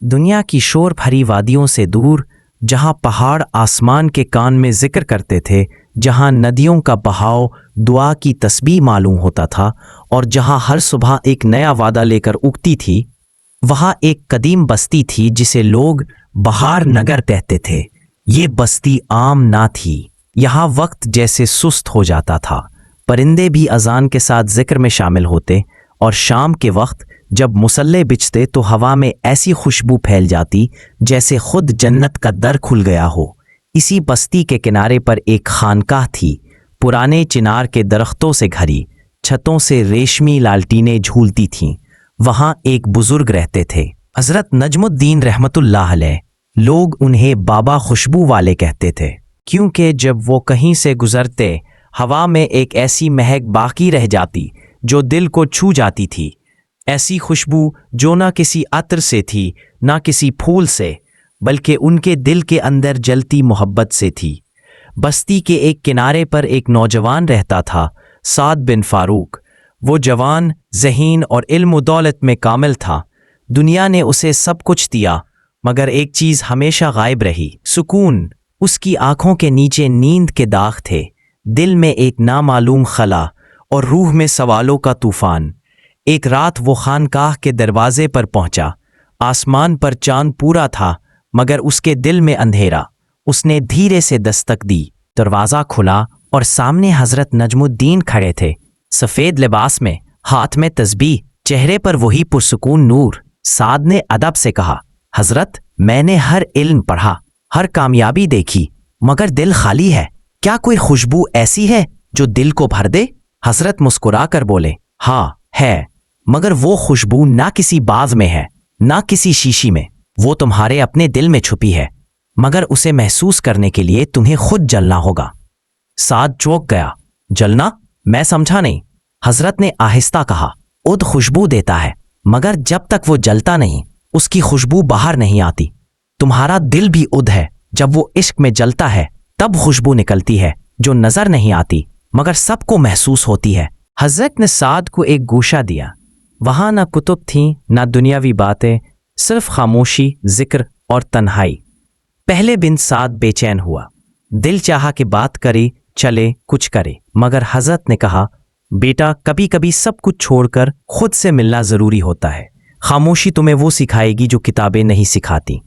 दुनिया की शोर भरी वादियों से दूर, जहां पहाड़ आसमान के कान में जिक्र करते थे, जहां नदियों का बहाव दुआ की तस्बीह मालूम होता था और जहां हर सुबह एक नया वादा लेकर उगती थी, वहां एक कदीम बस्ती थी जिसे लोग बहार नगर कहते थे। ये बस्ती आम ना थी। यहाँ वक्त जैसे सुस्त हो जाता था। परिंदे भी अजान के साथ जिक्र में शामिल होते और शाम के वक्त जब मुसल्ले बिछते तो हवा में ऐसी खुशबू फैल जाती जैसे खुद जन्नत का दर खुल गया हो। इसी बस्ती के किनारे पर एक खानकाह थी, पुराने चिनार के दरख्तों से घरी, छतों से रेशमी लालटीनें झूलती थीं। वहां एक बुजुर्ग रहते थे, हजरत नजमुद्दीन रहमतुल्लाह अलैह। लोग उन्हें बाबा खुशबू वाले कहते थे, क्योंकि जब वो कहीं से गुजरते हवा में एक ऐसी महक बाकी रह जाती जो दिल को छू जाती थी। ऐसी खुशबू जो ना किसी अत्र से थी, ना किसी फूल से, बल्कि उनके दिल के अंदर जलती मोहब्बत से थी। बस्ती के एक किनारे पर एक नौजवान रहता था, साद बिन फारूक। वो जवान, ज़हीन और इल्म दौलत में कामिल था। दुनिया ने उसे सब कुछ दिया, मगर एक चीज़ हमेशा गायब रही, सुकून। उसकी आंखों के नीचे नींद के दाग थे, दिल में एक नामालूम खला और रूह में सवालों का तूफान। एक रात वो खानकाह के दरवाजे पर पहुंचा। आसमान पर चांद पूरा था, मगर उसके दिल में अंधेरा। उसने धीरे से दस्तक दी। दरवाज़ा खुला और सामने हजरत नजमुद्दीन खड़े थे, सफ़ेद लिबास में, हाथ में तस्बीह, चेहरे पर वही पुरसुकून नूर। साद ने अदब से कहा, हजरत, मैंने हर इल्म पढ़ा, हर कामयाबी देखी, मगर दिल खाली है। क्या कोई खुशबू ऐसी है जो दिल को भर दे? हजरत मुस्कुरा कर बोले, हाँ है, मगर वो खुशबू ना किसी बाज में है, ना किसी शीशी में। वो तुम्हारे अपने दिल में छुपी है, मगर उसे महसूस करने के लिए तुम्हें खुद जलना होगा। साद चौंक गया। जलना? मैं समझा नहीं। हजरत ने आहिस्ता कहा, उद खुशबू देता है, मगर जब तक वो जलता नहीं, उसकी खुशबू बाहर नहीं आती। तुम्हारा दिल भी उद है, जब वो इश्क में जलता है तब खुशबू निकलती है, जो नजर नहीं आती मगर सबको महसूस होती है। हजरत ने साद को एक गोशा दिया। वहां ना कुतुब थीं, ना दुनियावी बातें, सिर्फ खामोशी, जिक्र और तन्हाई। पहले बिन साद बेचैन हुआ। दिल चाहा कि बात करे, चले, कुछ करे, मगर हजरत ने कहा, बेटा, कभी कभी सब कुछ छोड़कर खुद से मिलना जरूरी होता है। खामोशी तुम्हें वो सिखाएगी जो किताबें नहीं सिखाती।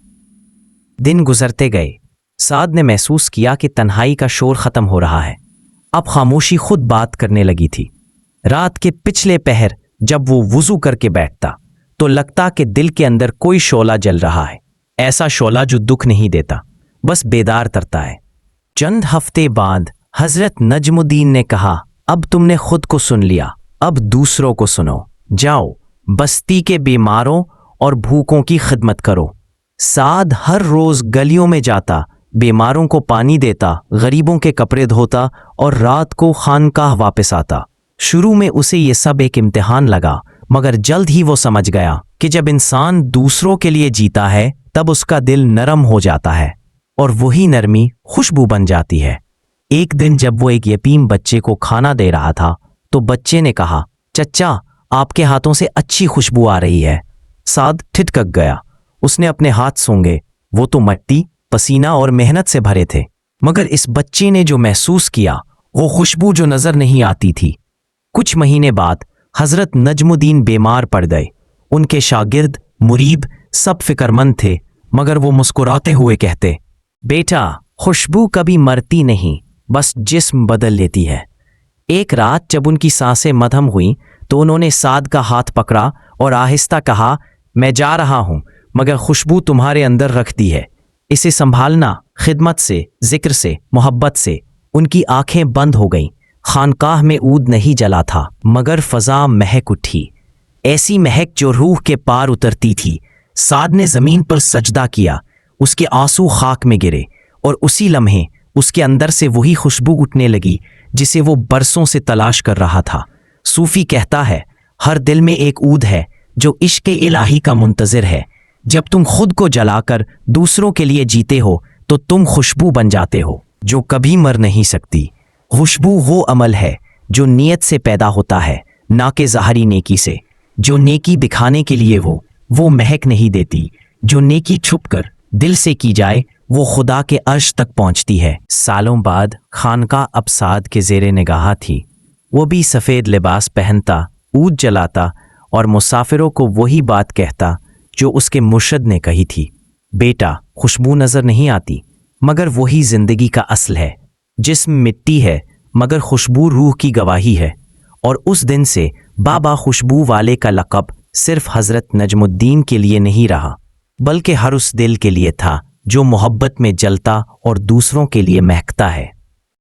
दिन गुजरते गए। साद ने महसूस किया कि तन्हाई का शोर खत्म हो रहा है। अब खामोशी खुद बात करने लगी थी। रात के पिछले पहर जब वो वुजू करके बैठता तो लगता कि दिल के अंदर कोई शोला जल रहा है, ऐसा शोला जो दुख नहीं देता, बस बेदार करता है। चंद हफ्ते बाद हजरत नजमुद्दीन ने कहा, अब तुमने खुद को सुन लिया, अब दूसरों को सुनो। जाओ, बस्ती के बीमारों और भूखों की खिदमत करो। साद हर रोज गलियों में जाता, बीमारों को पानी देता, गरीबों के कपड़े धोता और रात को खानकाह वापस आता। शुरू में उसे ये सब एक इम्तिहान लगा, मगर जल्द ही वो समझ गया कि जब इंसान दूसरों के लिए जीता है तब उसका दिल नरम हो जाता है और वही नरमी खुशबू बन जाती है। एक दिन जब वो एक यतीम बच्चे को खाना दे रहा था तो बच्चे ने कहा, चच्चा, आपके हाथों से अच्छी खुशबू आ रही है। साद ठिठक गया। उसने अपने हाथ सूंघे। वो तो मिट्टी, पसीना और मेहनत से भरे थे, मगर इस बच्चे ने जो महसूस किया वो खुशबू जो नजर नहीं आती थी। कुछ महीने बाद हजरत नजमुद्दीन बीमार पड़ गए। उनके शागिर्द, मुरीद सब फिक्रमंद थे, मगर वो मुस्कुराते हुए कहते, बेटा, खुशबू कभी मरती नहीं, बस जिस्म बदल लेती है। एक रात जब उनकी सांसें मध्यम हुई तो उन्होंने साद का हाथ पकड़ा और आहिस्ता कहा, मैं जा रहा हूं, मगर खुशबू तुम्हारे अंदर रख दी है, इसे संभालना। खिदमत से, जिक्र से, मोहब्बत से। उनकी आंखें बंद हो गईं। खानकाह में ऊद नहीं जला था, मगर फजा महक उठी, ऐसी महक जो रूह के पार उतरती थी। साद ने जमीन पर सजदा किया। उसके आंसू खाक में गिरे और उसी लम्हे उसके अंदर से वही खुशबू उठने लगी जिसे वो बरसों से तलाश कर रहा था। सूफी कहता है, हर दिल में एक ऊद है जो इश्क इलाही का मुंतजिर है। जब तुम खुद को जलाकर दूसरों के लिए जीते हो तो तुम खुशबू बन जाते हो जो कभी मर नहीं सकती। खुशबू वो अमल है जो नीयत से पैदा होता है, ना कि ज़ाहरी नेकी से। जो नेकी दिखाने के लिए वो महक नहीं देती, جو نیکی چھپ کر دل سے کی جائے وہ خدا کے عرش تک پہنچتی ہے۔ سالوں بعد خانقاہ اب سعد کے زیر نگاہ تھی۔ وہ بھی سفید لباس پہنتا، عود جلاتا اور مسافروں کو وہی بات کہتا جو اس کے مرشد نے کہی تھی، بیٹا خوشبو نظر نہیں آتی مگر وہی زندگی کا اصل ہے۔ جسم مٹی ہے مگر خوشبو روح کی گواہی ہے۔ اور اس دن سے بابا خوشبو والے کا لقب صرف حضرت نجم الدین کے لیے نہیں رہا بلکہ ہر اس دل کے لیے تھا جو محبت میں جلتا اور دوسروں کے لیے مہکتا ہے۔